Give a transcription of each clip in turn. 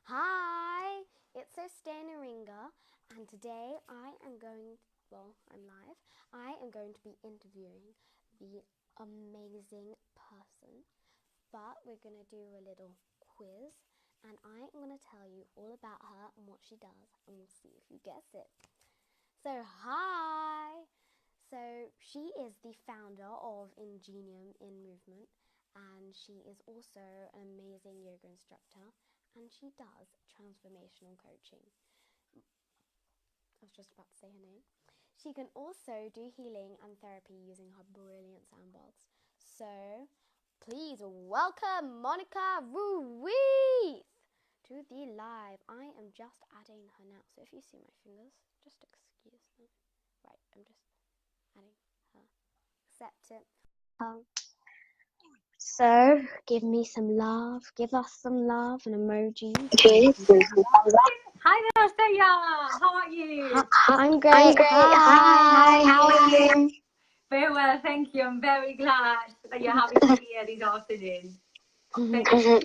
Hi, it's Austeja Neringa, and today I'm live. I am going to be interviewing the amazing person, but we're going to do a little quiz, and I am going to tell you all about her and what she does, and we'll see if you guess it. So, hi! So, she is the founder of Ingenium in Movement, and she is also an amazing yoga instructor, and she does transformational coaching. I was just about to say her name. She can also do healing and therapy using her brilliant sound baths. So, please welcome Monica Ruiz to the live. I am just adding her now, so if you see my fingers, just excuse them. Right, I'm just adding her. Accept it. So give me some love. Give us some love and emojis. Hi there, Austeja. How are you? I'm great. Hi, how are you? Very well, thank you. I'm very glad that you're having me here this afternoon. Thank you.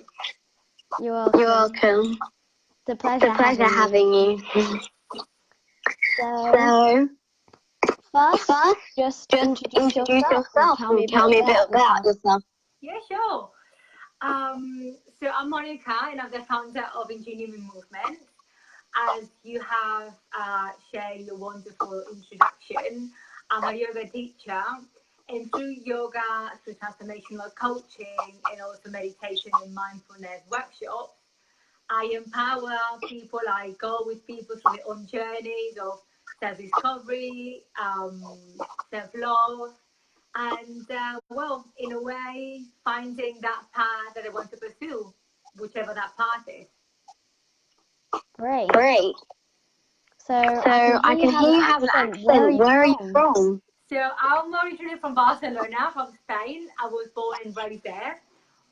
You're welcome. You're welcome. It's a pleasure, having you. So, first, just introduce yourself and tell me a bit about yourself. Yeah, sure. So I'm Monica, and I'm the founder of Ingenium in Movement. As you have shared your wonderful introduction, I'm a yoga teacher, and through yoga, through transformational coaching, and also meditation and mindfulness workshops, I empower people. I go with people through their own journeys of self-discovery, self-love, and in a way, finding that path that I want to pursue, whichever that path is. Great. So I can hear you have an accent. Where are you from? So I'm originally from Barcelona, from Spain. I was born and raised there.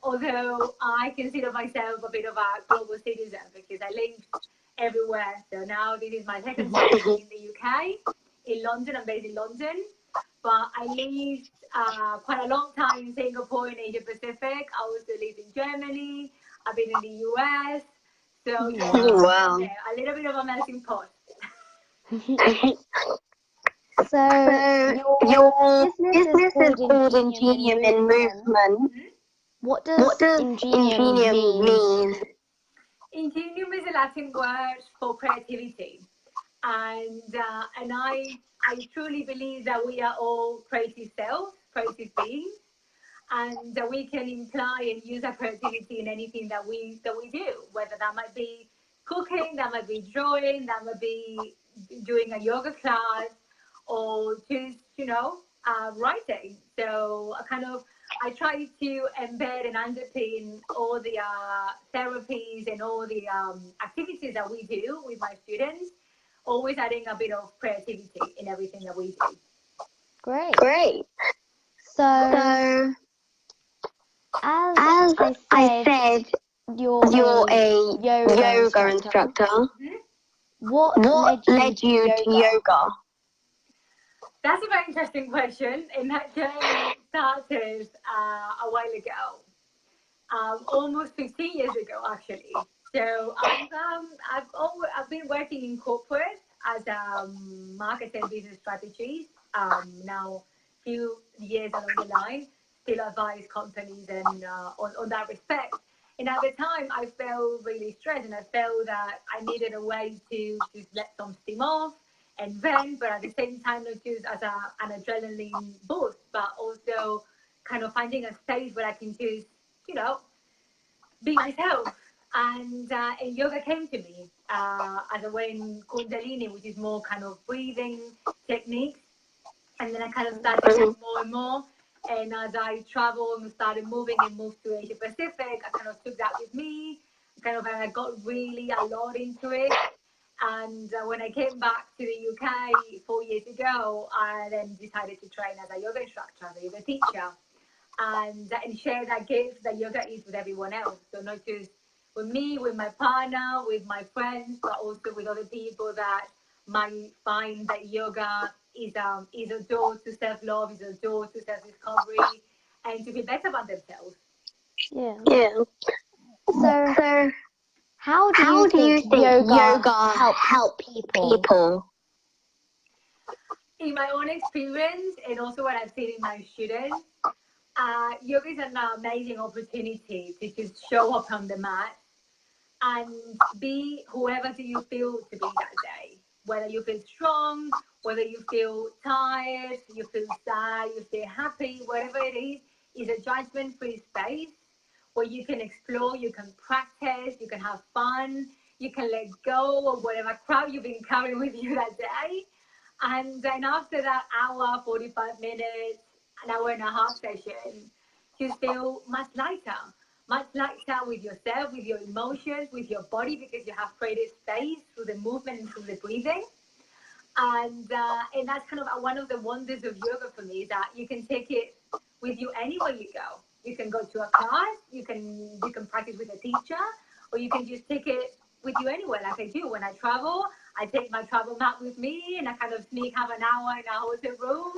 Although I consider myself a bit of a global citizen because I lived everywhere. So now this is my second time in the UK, in London. I'm based in London. But I lived quite a long time in Singapore in Asia Pacific. I also lived in Germany. I've been in the US. So Wow. a little bit of a melting pot. So your business is called Ingenium in Movement. What does Ingenium mean? Ingenium is a Latin word for creativity, and I truly believe that we are all creative selves, creative beings, and that we can imply and use our creativity in anything that we do, whether that might be cooking, that might be drawing, that might be doing a yoga class, or just writing. So I try to embed and underpin all the therapies and all the activities that we do with my students, always adding a bit of creativity in everything that we do. Great. So as I said, you're a yoga instructor. Mm-hmm. What led you to yoga? That's a very interesting question, and that journey started a while ago, almost 15 years ago, actually. So I've been working in corporate as a marketing business strategist. Now, few years along the line, still advise companies and on that respect. And at the time, I felt really stressed, and I felt that I needed a way to just let some steam off and vent, but at the same time, not just as an adrenaline boost, but also kind of finding a space where I can just, be myself. And yoga came to me as a way in Kundalini, which is more kind of breathing techniques. And then I kind of started doing more and more. And as I traveled and started moving and moved to Asia Pacific, I kind of took that with me. I got really a lot into it. And when I came back to the UK 4 years ago, I then decided to train as a yoga instructor, as a yoga teacher, and share that gift that yoga is with everyone else. So not just with me, with my partner, with my friends, but also with other people that might find that yoga is a door to self-love, is a door to self-discovery, and to be better about themselves. Yeah. So How do How you do you think think yoga yoga helps people? people? In my own experience, and also what I've seen in my students, yoga is an amazing opportunity to just show up on the mat and be whoever do you feel to be that day. Whether you feel strong, whether you feel tired, you feel sad, you feel happy, whatever it is a judgment-free space where you can explore, you can practice, you can have fun, you can let go of whatever crap you've been carrying with you that day. And then after that hour, 45 minutes, an hour and a half session, you feel much lighter with yourself, with your emotions, with your body, because you have created space through the movement and through the breathing. And that's kind of one of the wonders of yoga for me, is that you can take it with you anywhere you go. You can go to a class, you can practice with a teacher, or you can just take it with you anywhere, like I do when I travel. I take my travel mat with me, and I kind of sneak have an hour in a hotel room.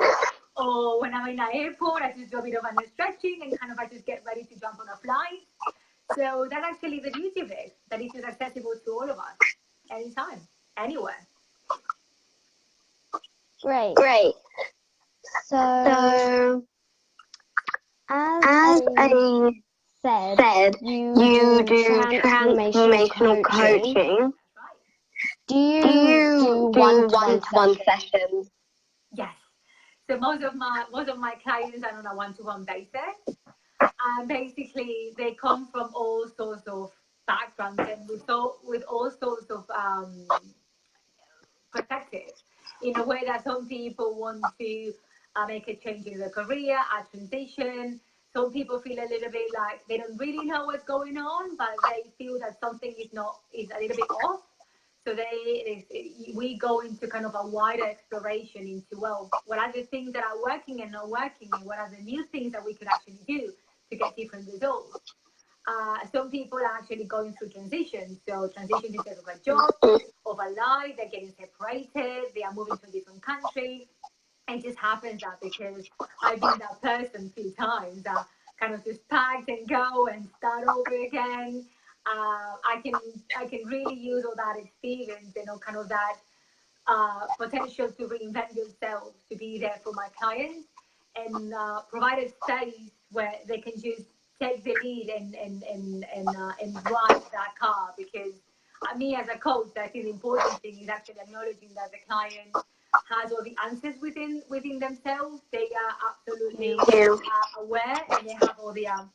Or when I'm in an airport, I just do a bit of an stretching and kind of I just get ready to jump on a flight. So that's actually the beauty of it, that it is accessible to all of us, anytime, anywhere. Great. Great. So, So, as as I I said, said, you do transformational transformational coaching. coaching. Do Do you you do do one-to-one one-to-one sessions? sessions? Yes. So most of my clients are on a one-to-one basis. And basically, they come from all sorts of backgrounds and with all sorts of perspectives. In a way that some people want to make a change in their career, a transition. Some people feel a little bit like they don't really know what's going on, but they feel that something is a little bit off. So we go into kind of a wider exploration into, well, what are the things that are working and not working, and what are the new things that we could actually do to get different results. Some people are actually going through transitions. So transition in terms of a job, of a life, they're getting separated, they are moving to a different country. It just happens that because I've been that person a few times that kind of just packed and go and start over again. I can really use all that experience, kind of that potential to reinvent yourself, to be there for my clients, and provide a space where they can just take the lead and drive that car. Because me as a coach, I think the important thing is actually acknowledging that the client has all the answers within themselves. They are absolutely aware, and they have all the answers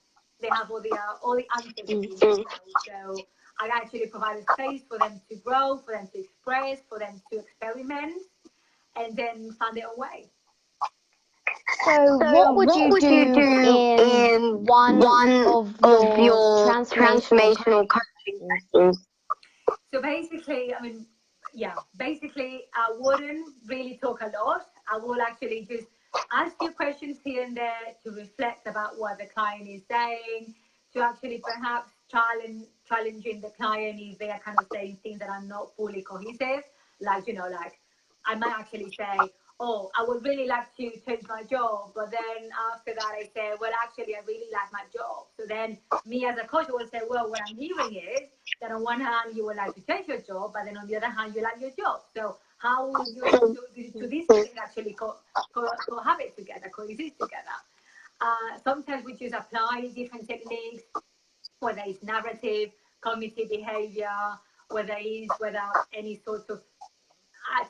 within themselves. So I actually provide a space for them to grow, for them to express, for them to experiment, and then find their own way. So, what would you do in one of your transformational coaching sessions? So basically, I wouldn't really talk a lot. I will actually just ask you questions here and there to reflect about what the client is saying, to actually perhaps challenging the client if they are kind of saying things that are not fully cohesive. Like I might actually say, oh, I would really like to change my job. But then after that, I say, well, actually, I really like my job. So then me as a coach will say, well, what I'm hearing is that on one hand, you would like to change your job, but then on the other hand, you like your job. So how would you to these things actually cohabit together, coexist together? Sometimes we just apply different techniques, whether it's narrative, cognitive behavior, whether any sort of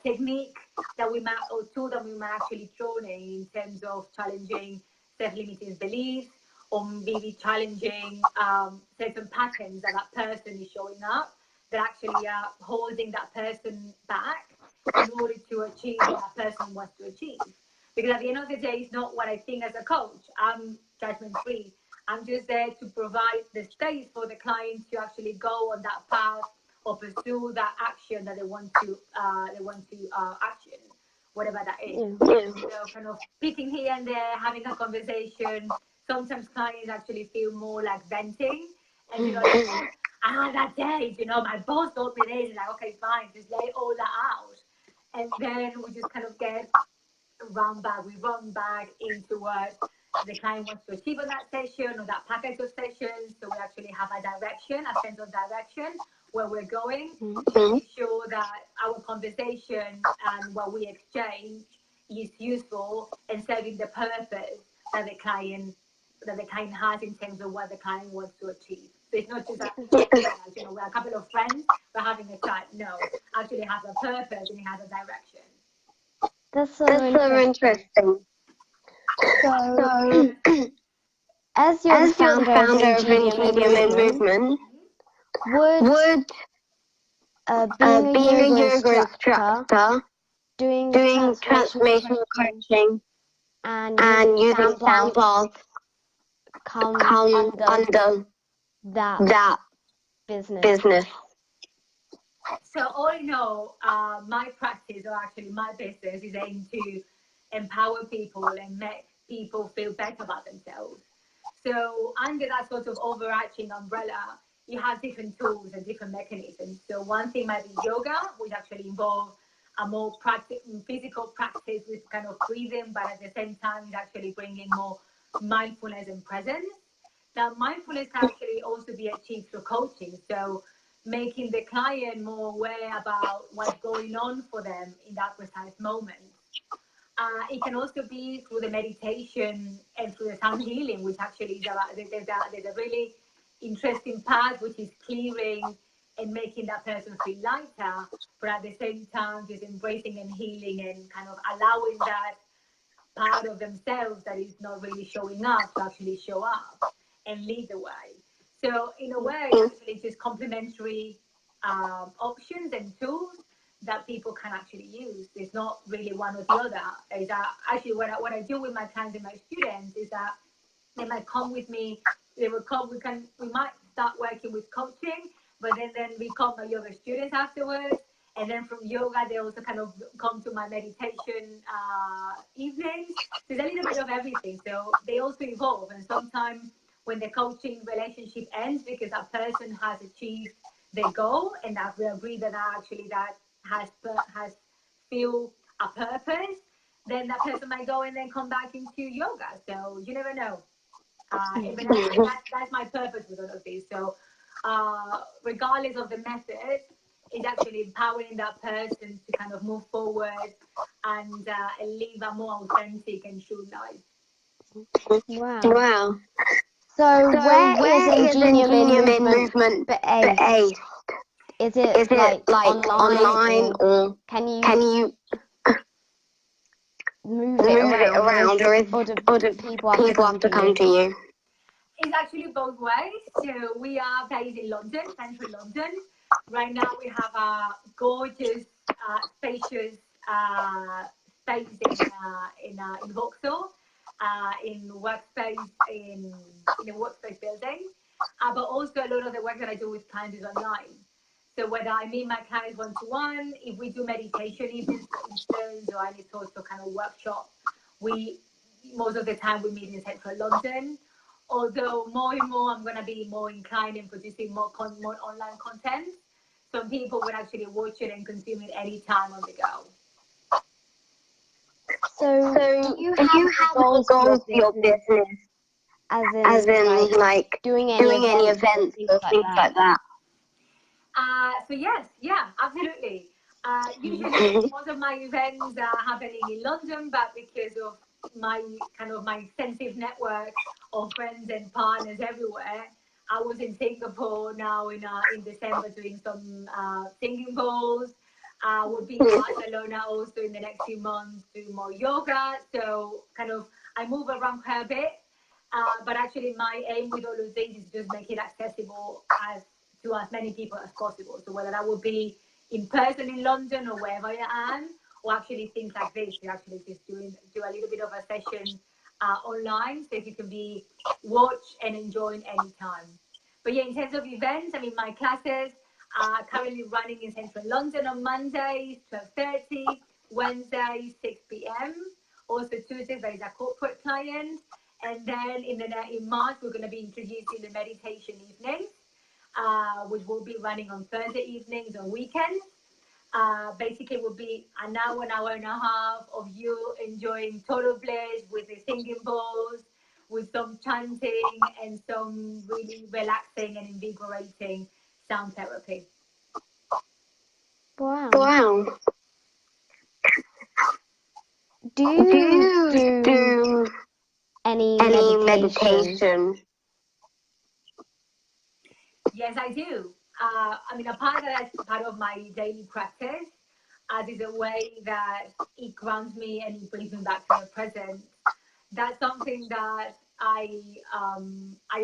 technique that we might, or tool that we might actually throw in terms of challenging self-limiting beliefs, or maybe challenging certain patterns that person is showing up that actually are holding that person back in order to achieve what that person wants to achieve. Because at the end of the day, it's not what I think as a coach. I'm judgment free. I'm just there to provide the space for the client to actually go on that path or pursue that action that they want to action, whatever that is. So kind of picking here and there, having a conversation. Sometimes clients actually feel more like venting, and that day, my boss told me this, and like, okay, fine, just lay all that out, and then we just kind of we run back into what the client wants to achieve on that session or that package of sessions. So we actually have a direction, a sense of direction, where we're going, Mm-hmm. making sure that our conversation and what we exchange is useful and serving the purpose that the client has in terms of what the client wants to achieve. So it's not just that, you know, we're a couple of friends, we're having a chat. No, actually it has a purpose and it has a direction. That's so That's so interesting. So, As you're the as you're the founder founder of of NGDM Movement, would being being a a yoga yoga instructor, instructor, doing doing transformational transformational coaching, coaching, and and using using sound sound baths baths come come under under that that business? business. So all in all, my practice, or actually my business, is aimed to empower people and make people feel better about themselves. So under that sort of overarching umbrella, you have different tools and different mechanisms. So one thing might be yoga, which actually involves a more physical practice with kind of breathing, but at the same time, it's actually bringing more mindfulness and presence. Now, mindfulness can actually also be achieved through coaching. So making the client more aware about what's going on for them in that precise moment. It can also be through the meditation and through the sound healing, which actually is about, there's a really interesting part, which is clearing and making that person feel lighter, but at the same time, just embracing and healing and kind of allowing that part of themselves that is not really showing up to actually show up and lead the way. So in a way, it's actually just complementary options and tools that people can actually use. There's not really one or the other. Is that actually what I do with my clients and my students is that they might come with me. They will come. We might start working with coaching, but then we become my yoga students afterwards. And then from yoga, they also kind of come to my meditation evenings. So there's a little bit of everything. So they also evolve. And sometimes when the coaching relationship ends because a person has achieved their goal and that we agree that actually that has feel a purpose, then that person might go and then come back into yoga. So you never know. But that's my purpose with all of this. So regardless of the method, it's actually empowering that person to kind of move forward and live a more authentic and true life. Wow. Wow. So where is Ingenium in movement based? Is it like online, online or or can can you you move move it it around, around, or do do people have to people come have to to come to you? you? It's actually both ways. So we are based in London, central London. Right now we have a gorgeous, spacious space in Vauxhall, in workspace in a workspace building. But also a lot of the work that I do with clients is online. So whether I meet my clients one to one, if we do meditation evenings, for instance, or any sort of kind of workshop, we most of the time we meet in central London. Although more and more I'm going to be more inclined in producing more online content, so people will actually watch it and consume it anytime on the go. So So do you do have you any have any goals for your goals for your business, business? as As in in like doing any doing any events or events things or like things that? like that? So yes, yeah, absolutely. Usually most of my events are happening in London, but because of my extensive network of friends and partners everywhere, I was in Singapore now in December doing some singing bowls. I will be in Barcelona also in the next few months doing more yoga. So kind of I move around quite a bit. But actually, my aim with all of this is just make it accessible to as many people as possible. So whether that would be in person in London or wherever I am, or actually things like this, we actually just do a little bit of a session online, so you can be watch and enjoy anytime. But yeah, in terms of events, I mean, my classes are currently running in central London on Mondays, 12:30, Wednesdays, 6 p.m. Also Tuesdays, there is a corporate client. And then in March, we're going to be introducing the meditation evenings, which will be running on Thursday evenings and weekends. Basically, will be an hour and a half of you enjoying total bliss with the singing bowls, with some chanting and some really relaxing and invigorating sound therapy. Wow. Wow. Do Do you you do any any meditation? meditation? Yes, I do. I mean, a part that's part of my daily practice, as is a way that it grounds me and it brings me back to the present. That's something that I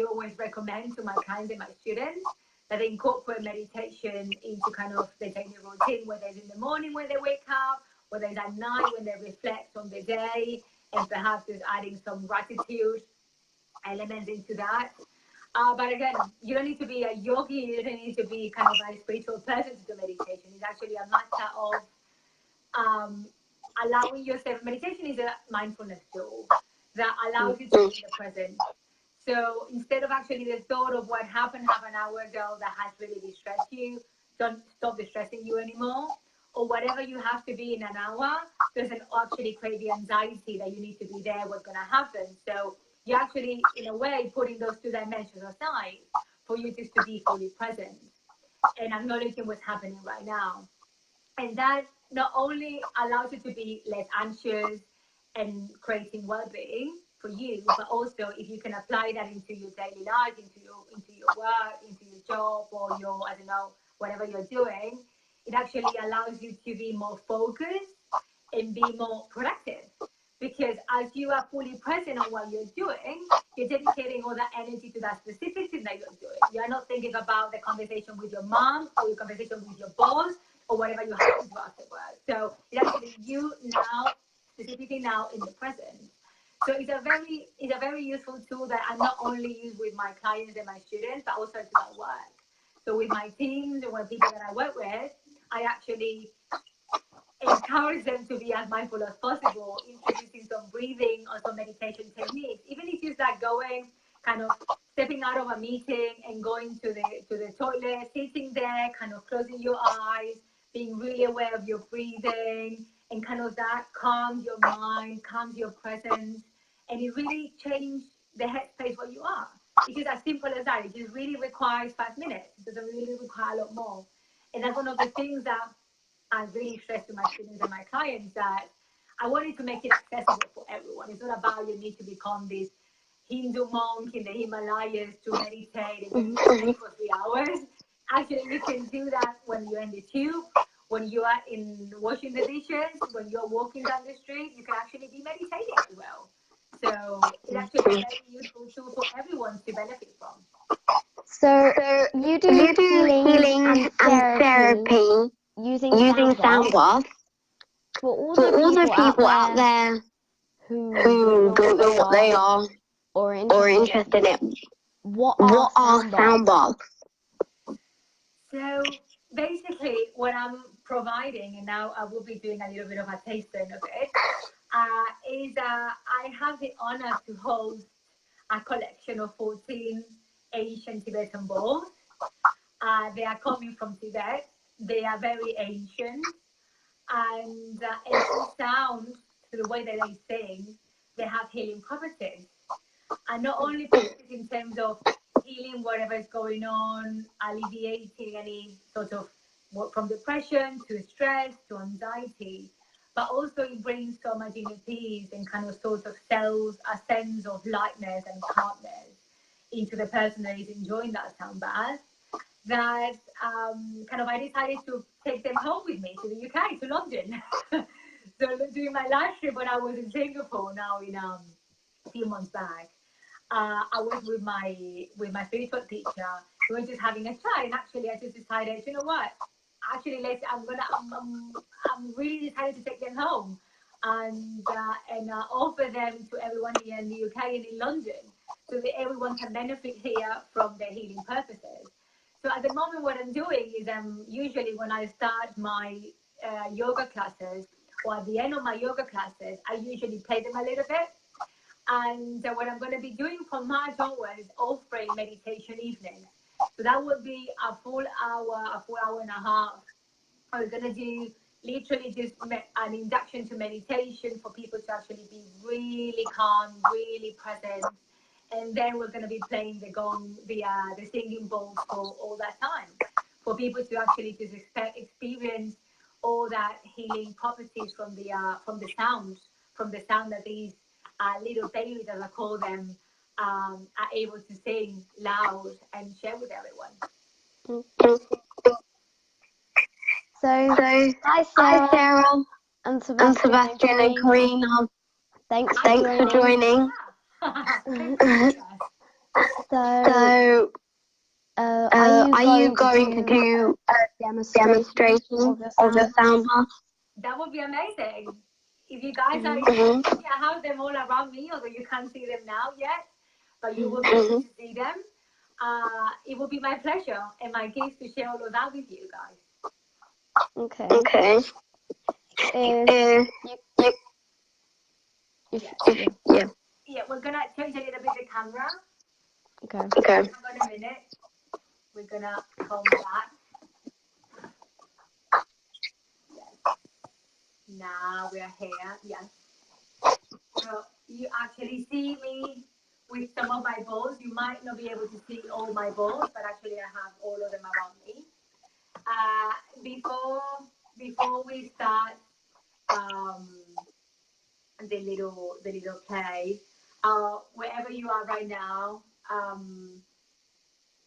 always recommend to my clients and my students, that they incorporate meditation into kind of their daily routine, whether it's in the morning when they wake up, whether it's at night when they reflect on the day, and perhaps just adding some gratitude elements into that. But again, you don't need to be a yogi, you don't need to be kind of a spiritual person to do meditation. It's actually a matter of um, allowing yourself. Meditation is a mindfulness tool that allows you to be in the present. So instead of actually the thought of what happened half an hour ago that has really distressed you, don't stop distressing you anymore. Or whatever you have to be in an hour doesn't actually create the anxiety that you need to be there, what's going to happen. So you're actually, in a way, putting those two dimensions aside for you just to be fully present and acknowledging what's happening right now. And that not only allows you to be less anxious and creating well-being for you, but also if you can apply that into your daily life, into your work, into your job, or your, I don't know, whatever you're doing, it actually allows you to be more focused and be more productive. Because as you are fully present on what you're doing, you're dedicating all that energy to that specific thing that you're doing. You're not thinking about the conversation with your mom or your conversation with your boss or whatever you have to do afterwards. So it's actually you now, specifically now in the present. So it's a very useful tool that I not only use with my clients and my students, but also to my work. So with my teams and with people that I work with, I actually encourage them to be as mindful as possible, introducing some breathing or some meditation techniques. Even if it's like going, kind of stepping out of a meeting and going to the toilet, sitting there, kind of closing your eyes, being really aware of your breathing, and kind of that calms your mind, calms your presence, and it really changes the headspace where you are. Because as simple as that, it just really requires 5 minutes. It doesn't really require a lot more. And that's one of the things that I really stress to my students and my clients, that I wanted to make it accessible for everyone. It's not about you need to become this Hindu monk in the Himalayas to meditate and meditate for 3 hours. Actually, you can do that when you're in the tube, when you are in washing the dishes, when you're walking down the street. You can actually be meditating as well. So it's actually a very useful tool for everyone to benefit from. So So you do you do healing healing and and therapy therapy using using sound sound baths baths for all for the all the people out people out there there who don't who know what don't know they what they are are or are or interested interested in. in. What are What are sound sound baths? baths? So basically, what I'm providing, and now I will be doing a little bit of a tasting of it, is I have the honor to host a collection of 14 Asian Tibetan bowls. They are coming from Tibet. They are very ancient, and through sound, through the way that they sing, they have healing properties. And not only properties in terms of healing whatever is going on, alleviating any sort of from depression to stress to anxiety, but also it brings so much inner peace and kind of sort of sells a sense of lightness and calmness into the person that is enjoying that sound bath, that kind of I decided to take them home with me to the UK, to London. So doing my last trip when I was in Singapore now in a few months back, I was with my spiritual teacher. We were just having a chat, and actually, I just decided, you know what? Actually, I'm really decided to take them home, and offer them to everyone here in the UK and in London, so that everyone can benefit here from their healing purposes. So at the moment, what I'm doing is usually when I start my yoga classes, or at the end of my yoga classes, I usually play them a little bit. And what I'm going to be doing from March onwards is offering meditation evenings. So that would be a full hour and a half. We're going to do literally just an induction to meditation for people to actually be really calm, really present. And then we're going to be playing the gong, the singing bowls for all that time, for people to actually just experience all that healing properties from the sound that these little babies, as I call them, are able to sing loud and share with everyone. So, So, hi hi Sarah Sarah and and Sebastian and Sebastian and Karina. Karina. Thanks for Thanks for joining. joining. Thanks for joining us. So, Are you going to do a demonstration demonstration of your of your sound bath? sound bath? That would be amazing. If you guys are, Mhm. I have them all around me, although you can't see them now yet, but you will be able to see them. It will be my pleasure and my gift to share all of that with you guys. Okay. Okay. If Yeah. Yeah, we're gonna change a little bit the camera. Okay. Okay. Hang on a minute. We're gonna come back. Yes. Now we're here. Yes. So you actually see me with some of my balls. You might not be able to see all my balls, but actually I have all of them around me. Before we start the little play, wherever you are right now,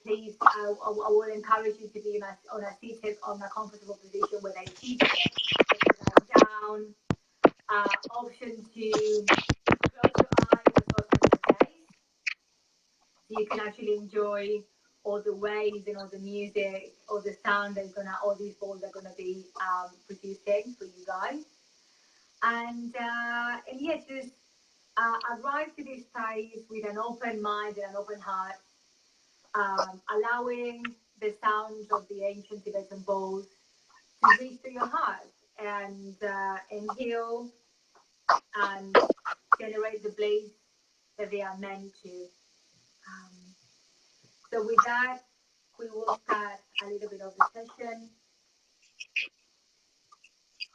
please, I will encourage you to be on a seated, on a comfortable position, whether it's seated, down. Option to close your eyes as well as your face, so you can actually enjoy all the waves and all the music, all the sound that's all these balls are gonna be producing for you guys. And yes, just arrive to this place with an open mind and an open heart, allowing the sounds of the ancient Tibetan bowls to reach to your heart and heal and generate the blaze that they are meant to. Um, so with that, we will start a little bit of the session.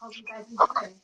Hope you guys enjoy.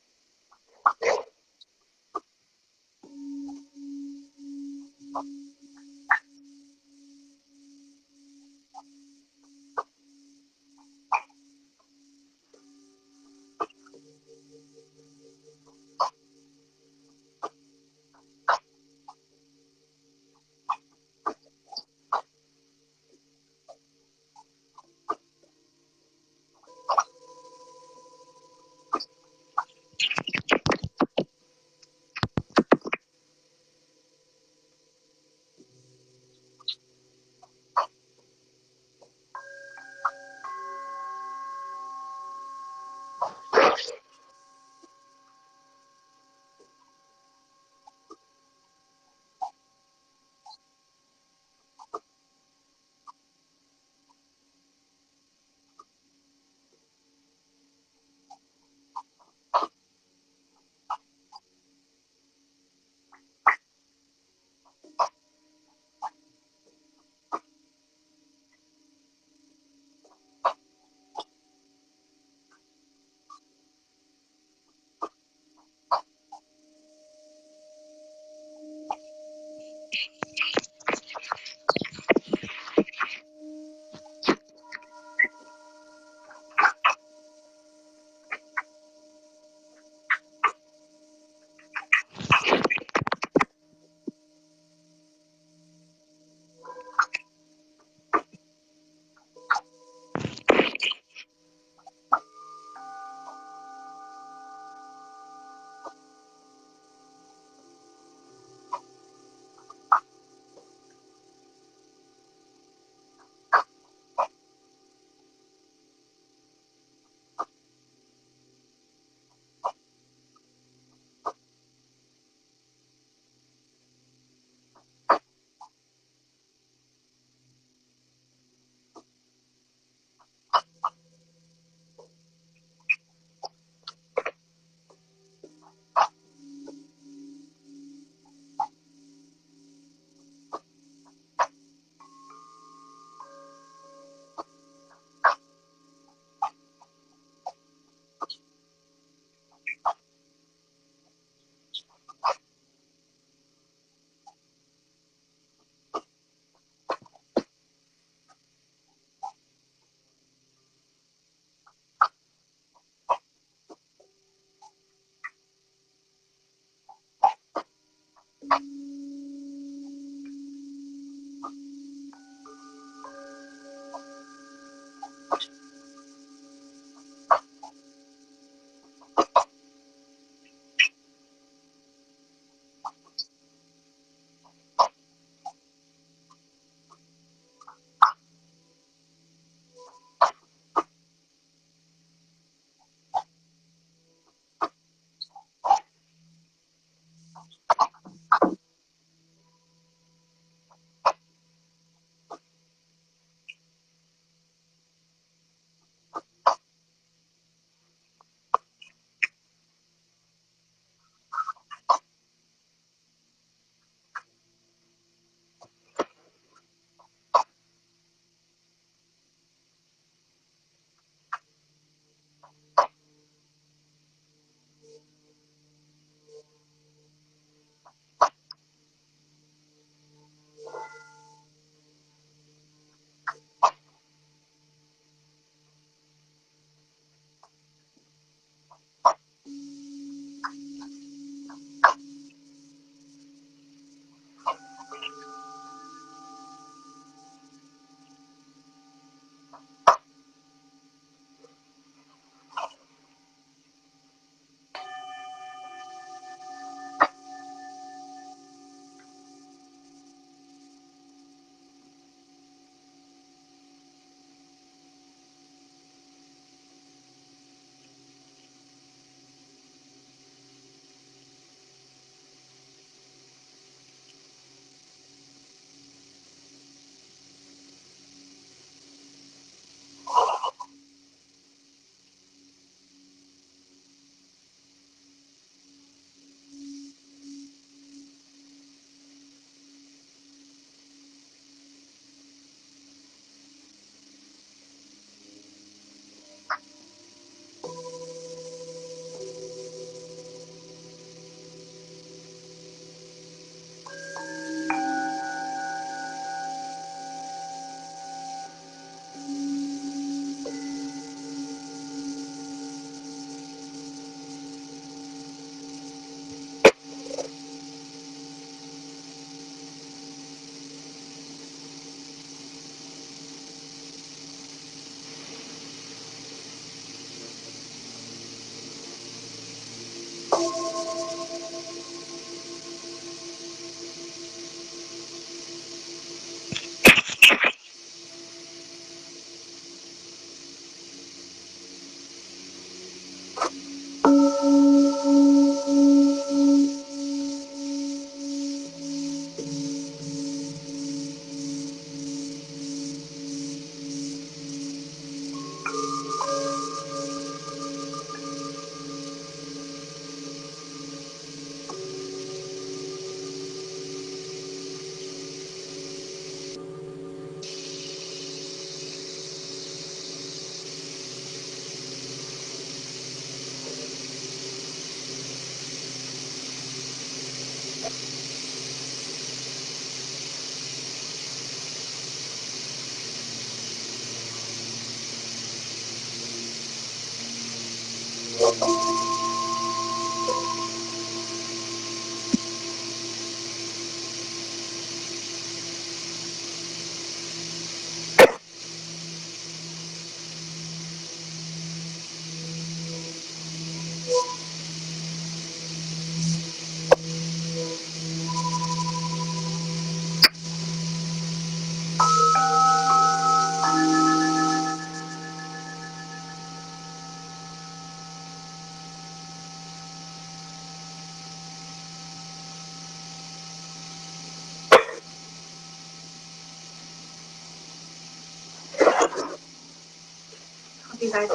You guys,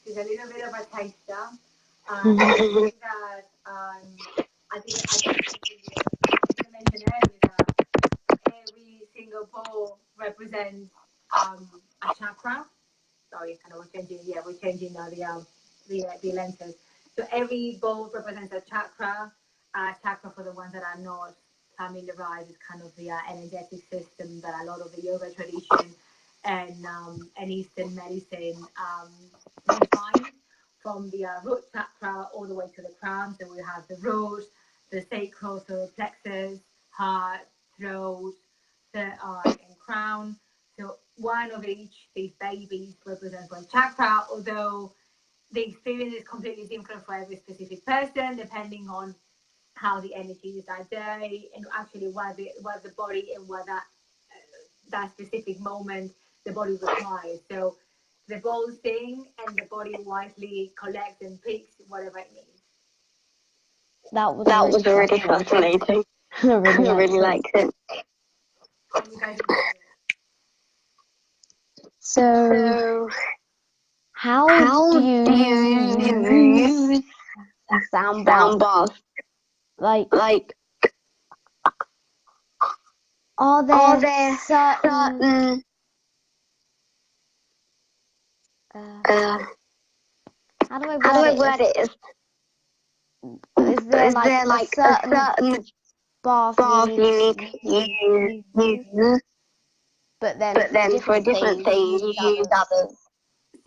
there's a little bit of a taster. That I think I mentioned earlier that every single bowl represents a chakra. Sorry, kind of we're changing. Yeah, we're changing now the lenses. So every bowl represents a chakra. Chakra, for the ones that are not familiarized, is kind of the energetic system that a lot of the yoga tradition and Eastern medicine defines, from the root chakra all the way to the crown. So we have the root, the sacral, so plexus, heart, throat, third eye, and crown. So one of each, these babies, represents one chakra, although the experience is completely different for every specific person, depending on how the energy is that day, and actually what the body and what that specific moment the body requires. So the ball sing and the body wisely collects and picks whatever it needs. That was already fascinating. I really liked it. And you guys enjoy it. So, how do you use a sound bath? Like, are there certain how do I word it? Is there like a certain bath you need to use? But then for a different thing, you use others.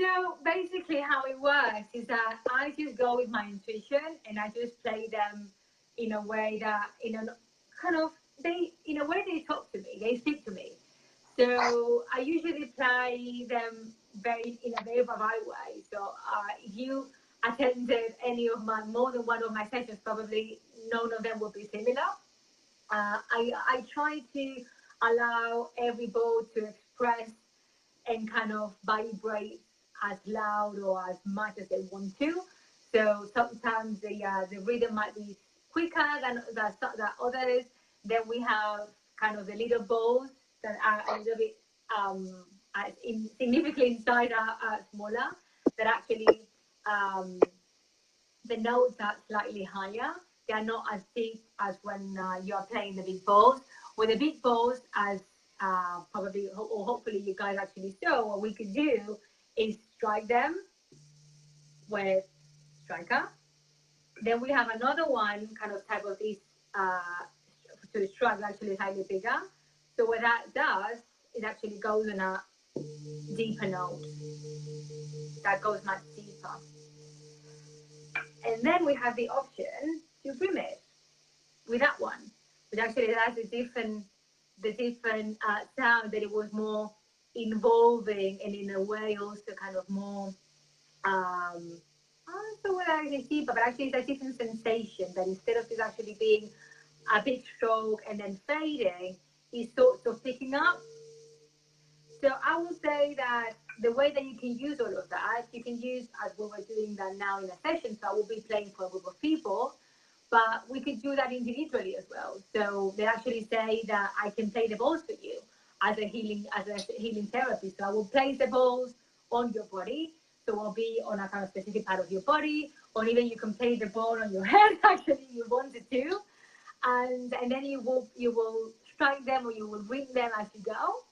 So basically how it works is that I just go with my intuition and I just play them in a way that, in a way they talk to me, they speak to me. So I usually play them in a very varied way. So if you attended any of more than one of my sessions, probably none of them will be similar. I try to allow every ball to express and kind of vibrate as loud or as much as they want to. So sometimes the rhythm might be quicker than others. Then we have kind of the little balls that are a little bit significantly inside are smaller. That actually the notes are slightly higher. They are not as deep as when you are playing the big balls. With the big balls, as probably or hopefully you guys actually saw, what we could do is strike them with striker. Then we have another one kind of type of this to strike actually slightly bigger. So what that does, it actually goes in a deeper note. That goes much deeper. And then we have the option to brim it with that one, which actually has the different sound, that it was more involving and in a way also kind of more so what I say deeper, but actually it's a different sensation, that instead of it actually being a big stroke and then fading, it's sort of picking up. So I would say that the way that you can use all of that, you can use, as we were doing that now in a session, so I will be playing for a group of people, but we could do that individually as well. So they actually say that I can play the balls for you as a healing therapy. So I will place the balls on your body. So I'll be on a kind of specific part of your body, or even you can play the ball on your head, actually, if you wanted to. And then you will strike them or you will ring them as you go.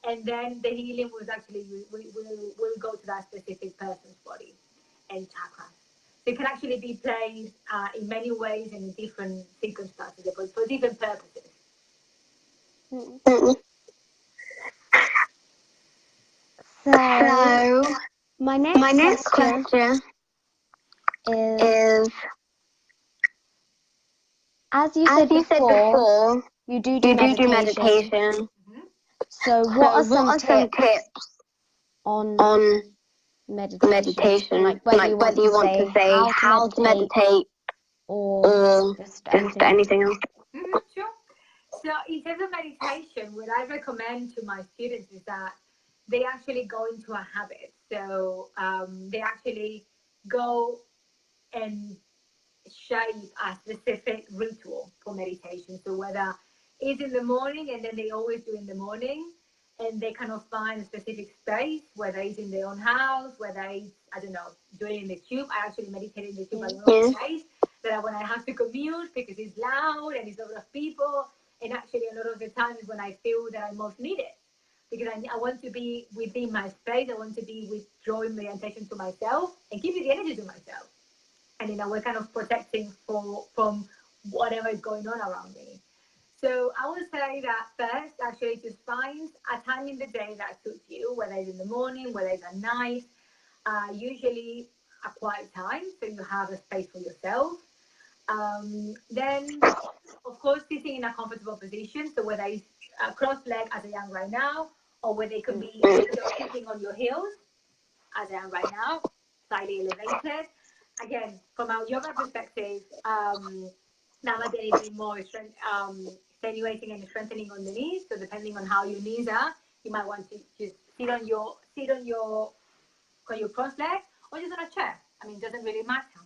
And then the healing was actually, will go to that specific person's body and chakra. They can actually be played in many ways and in different circumstances, but for different purposes. So, my next question is, as you as said you said before, before, you do you do meditation. meditation. So So what are what some are some tips tips on on meditation? Like whether you want whether to you want to say say how to how to meditate meditate or or just just anything else? anything else? Sure. So in terms of meditation, what I recommend to my students is that they actually go into a habit. So they actually go and shape a specific ritual for meditation. So whether it's in the morning and then they always do in the morning, and they kind of find a specific space, whether it's in their own house, whether it's, I don't know, doing it in the tube. I actually meditate in the tube a lot of the days, that when I have to commute because it's loud and it's a lot of people, and actually a lot of the times when I feel that I most need it. Because I want to be within my space, I want to be withdrawing my attention to myself and keeping the energy to myself. And in a way kind of protecting from whatever is going on around me. So I would say that first, actually, just find a time in the day that suits you, whether it's in the morning, whether it's at night, usually a quiet time, so you have a space for yourself. Then, of course, sitting in a comfortable position, so whether it's cross-legged as I am right now, or whether it could be sitting on your heels, as I am right now, slightly elevated. Again, from our yoga perspective, that might be more extenuating and strengthening on the knees. So depending on how your knees are, you might want to just on your cross leg or just on a chair. I mean, it doesn't really matter.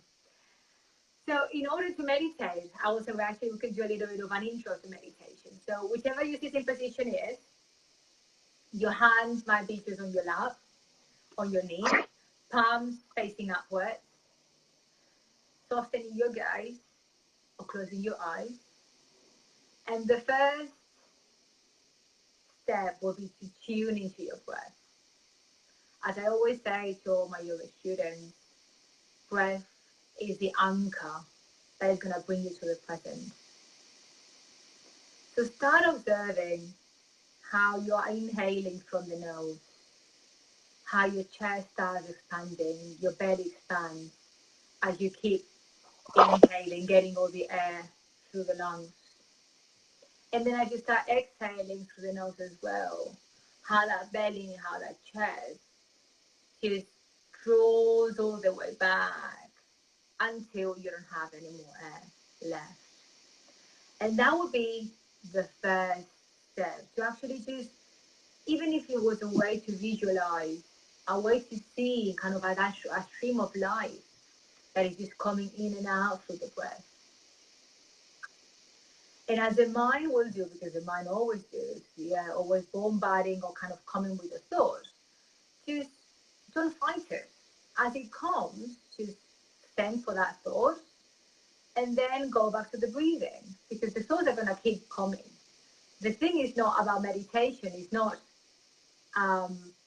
So in order to meditate, I would say we can do a little bit of an intro to meditation. So whichever your sitting position is, your hands might be just on your lap, on your knees, palms facing upwards, softening your gaze or closing your eyes. And the first step will be to tune into your breath. As I always say to all my yoga students, breath is the anchor that is going to bring you to the present. So start observing how you are inhaling from the nose, how your chest starts expanding, your belly expands as you keep inhaling, getting all the air through the lungs. And then as you start exhaling through the nose as well, how that belly and how that chest just draws all the way back until you don't have any more air left. And that would be the first step, to actually just, even if it was a way to visualize, a way to see kind of a stream of life that is just coming in and out through the breath. And as the mind will do, because the mind always does, yeah, always bombarding or kind of coming with a thought, just don't fight it. As it comes, just stand for that thought and then go back to the breathing, because the thoughts are going to keep coming. The thing is not about meditation, it's not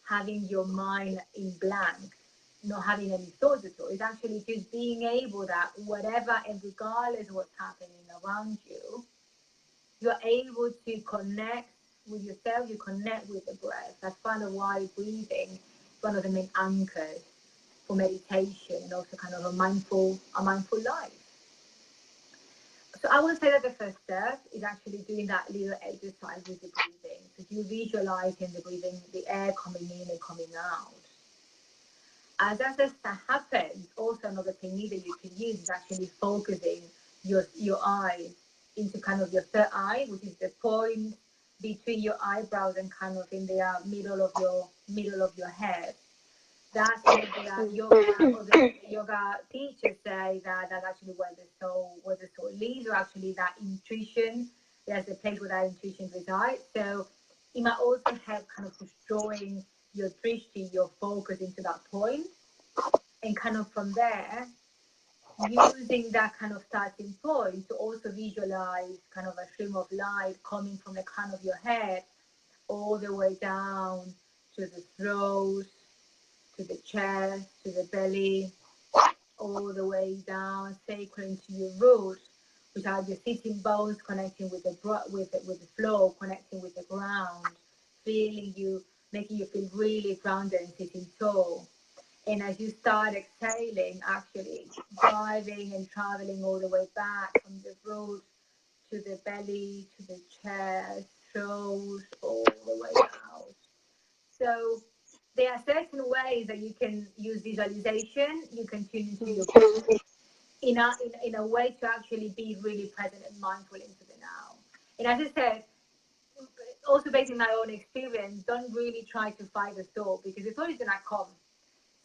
having your mind in blank, not having any thoughts at all. It's actually just being able that whatever and regardless of what's happening around you, you're able to connect with yourself, you connect with the breath. That's kind of why breathing is one of the main anchors for meditation and also kind of a mindful life. So I would say that the first step is actually doing that little exercise with the breathing. So you visualize in the breathing, the air coming in and coming out. As that happens, also another technique that you can use is actually focusing your eyes into kind of your third eye, which is the point between your eyebrows and kind of in the middle of your head. That's what the yoga teachers say that's actually where the soul lives, or actually that intuition. There's a place where that intuition resides. So it might also help kind of just drawing your drishti, your focus into that point, and kind of from there, using that kind of starting point to also visualize kind of a stream of light coming from the crown of your head all the way down to the throat, to the chest, to the belly, all the way down, sacral to your roots, which are your sitting bones connecting with the floor, connecting with the ground, feeling you, making you feel really grounded and sitting tall. And as you start exhaling, actually driving and traveling all the way back from the road to the belly, to the chest, throat, all the way out. So there are certain ways that you can use visualization. You can tune into your breath in a way to actually be really present and mindful into the now. And as I said, also based on my own experience, don't really try to fight the thought because the thought is gonna come.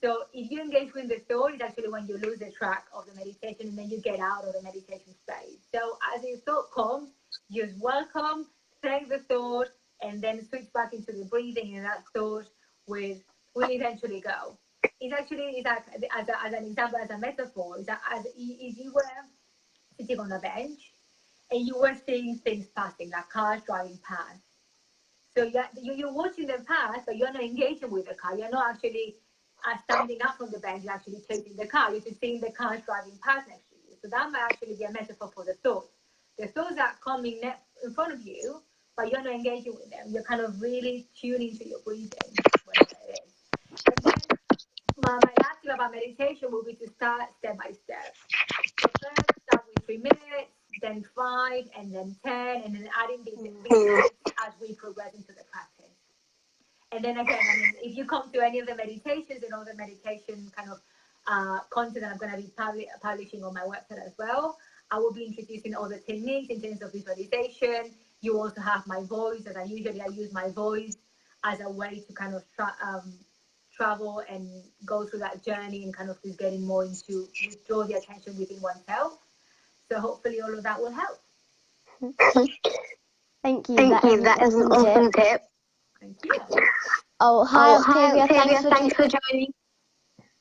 So if you engage with the thought, it's actually when you lose the track of the meditation and then you get out of the meditation space. So as your thought comes, just welcome, thank the thought, and then switch back into the breathing, and that thought will eventually go. It's actually, it's like, as an example, as a metaphor, is that as if you were sitting on a bench and you were seeing things passing, like cars driving past. So you're watching them pass, but you're not engaging with the car. You're not actually standing up from the bench, you're actually chasing the car. You're just seeing the cars driving past next to you. So that might actually be a metaphor for the thoughts. The thoughts are coming in front of you, but you're not engaging with them. You're kind of really tuning to your breathing, whatever it is. And then my last tip about meditation will be to start step by step. So first, start with 3 minutes, then 5, and then 10, and then adding these bits as we progress into the practice. And then again, I mean, if you come to any of the meditations and all the meditation kind of content that I'm going to be publishing on my website as well, I will be introducing all the techniques in terms of visualization. You also have my voice, as I use my voice as a way to kind of travel and go through that journey and kind of just getting more into withdraw the attention within oneself. So hopefully all of that will help. Thank you. That is an awesome tip. Thank you. Oh, hi, Austeja. Thanks for joining.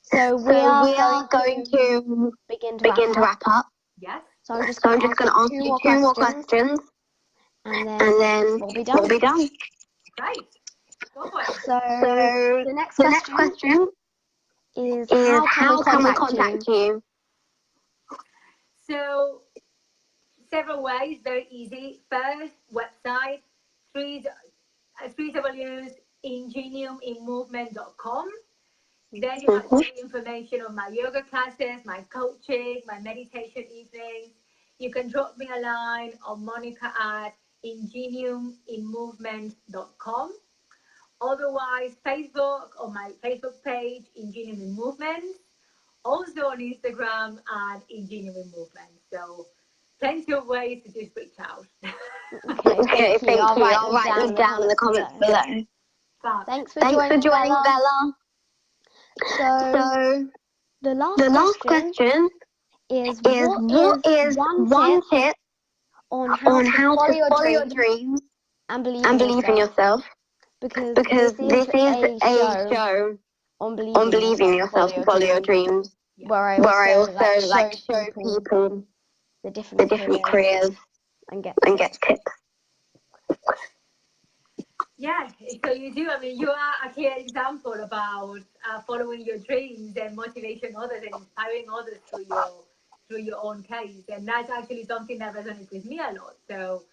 So we are going to begin to wrap up. Yes. So I'm just going to ask you two more questions, and then we'll be done. Great. Go for it. So the next question is how can we contact you? So several ways, very easy. First, website, www.ingeniuminmovement.com. Then you have all the information on my yoga classes, my coaching, my meditation evenings. You can drop me a line on monica@ingeniuminmovement.com. Otherwise, Facebook, on my Facebook page, Ingenium in Movement. Also on Instagram at Ingenium in Movement. So plenty of ways to just reach out. Okay, thank you. I'll write them down in the comments below. Thanks for joining, Bella. So the last question is what is one tip on how to follow your dreams and believe in yourself? Because this is a show on believing in yourself to follow your dreams, where I also like show people the different careers and get tips. Yeah, so you do. I mean, you are a clear example about following your dreams and motivating others and inspiring others through your own case. And that's actually something that resonates with me a lot. So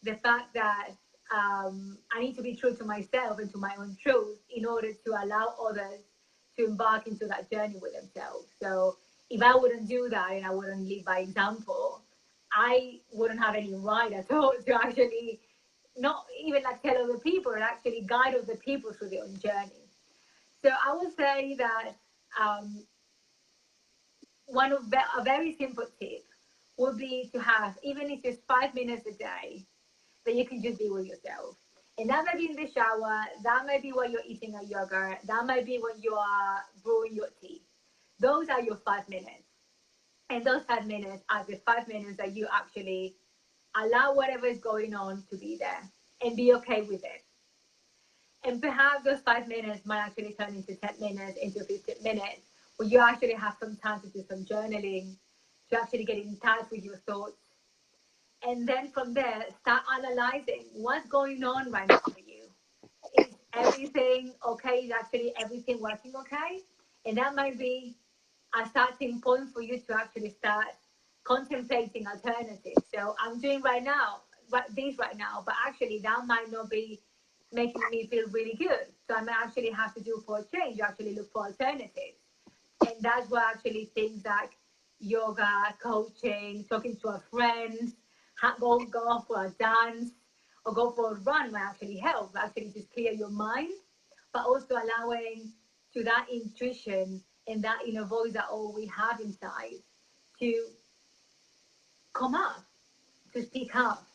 the fact that I need to be true to myself and to my own truth in order to allow others to embark into that journey with themselves. So if I wouldn't do that and I wouldn't lead by example, I wouldn't have any right at all to actually not even like tell other people and actually guide other people through their own journey. So I would say that a very simple tip would be to have, even if it's 5 minutes a day, that you can just be with yourself. And that might be in the shower, that might be while you're eating a yogurt, that might be when you are brewing your tea. Those are your 5 minutes. And those 5 minutes are the 5 minutes that you actually allow whatever is going on to be there and be okay with it. And perhaps those 5 minutes might actually turn into 10 minutes, into 15 minutes, where you actually have some time to do some journaling, to actually get in touch with your thoughts. And then from there, start analyzing what's going on right now for you. Is everything okay? Is actually everything working okay? And that might be a starting point for you to actually start contemplating alternatives. So I'm doing this right now, but actually that might not be making me feel really good. So I might actually have to do for a change, actually look for alternatives. And that's where actually things like yoga, coaching, talking to a friend, go for a dance, or go for a run will actually help. Actually, just clear your mind, but also allowing to that intuition and that inner voice that all we have inside to come up, to speak up,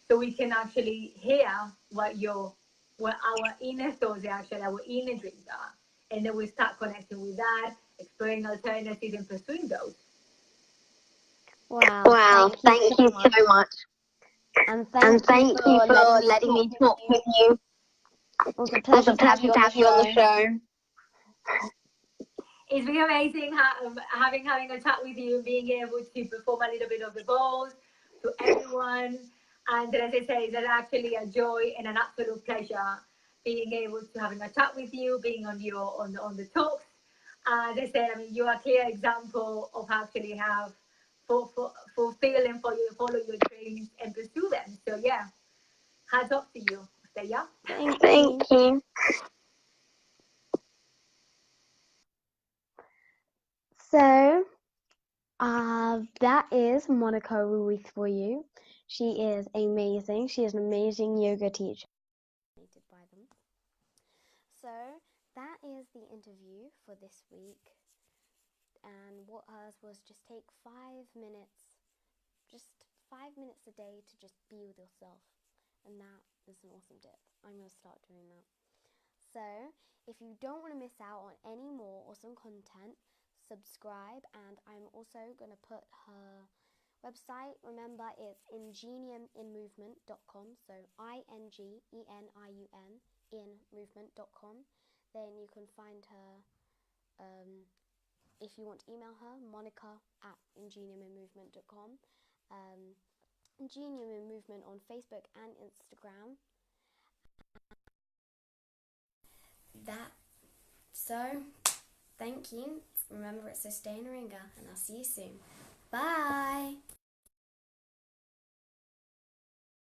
so we can actually hear what our inner thoughts are, actually our inner dreams are, and then we start connecting with that, exploring alternatives and pursuing those. Wow, Wow, thank you so much. And And thank you thank you for for letting me letting talk me with talk you. with you. It was a It was pleasure a to have pleasure you to on the have you on the show. show. It's been amazing having a chat with you, being able to perform a little bit of the balls to everyone. And as I say, it's actually a joy and an absolute pleasure being able to having a chat with you, being on the talks. As I said, I mean, you are a clear example of actually have fulfill and follow your dreams and pursue them. So yeah, hats off to you, Austeja. Thank you. So, that is Monica Ruiz for you. She is amazing. She is an amazing yoga teacher. By them. So, that is the interview for this week. And what hers was just take 5 minutes, just 5 minutes a day to just be with yourself. And that is an awesome tip. I'm going to start doing that. So, if you don't want to miss out on any more awesome content, subscribe, and I'm also going to put her website. Remember, it's ingeniuminmovement.com, so INGENIUM in movement.com. Then you can find her, if you want to email her, monica@ingeniuminmovement.com. Ingenium in Movement on Facebook and Instagram. So, thank you. Remember, it's Austeja Neringa, and I'll see you soon. Bye!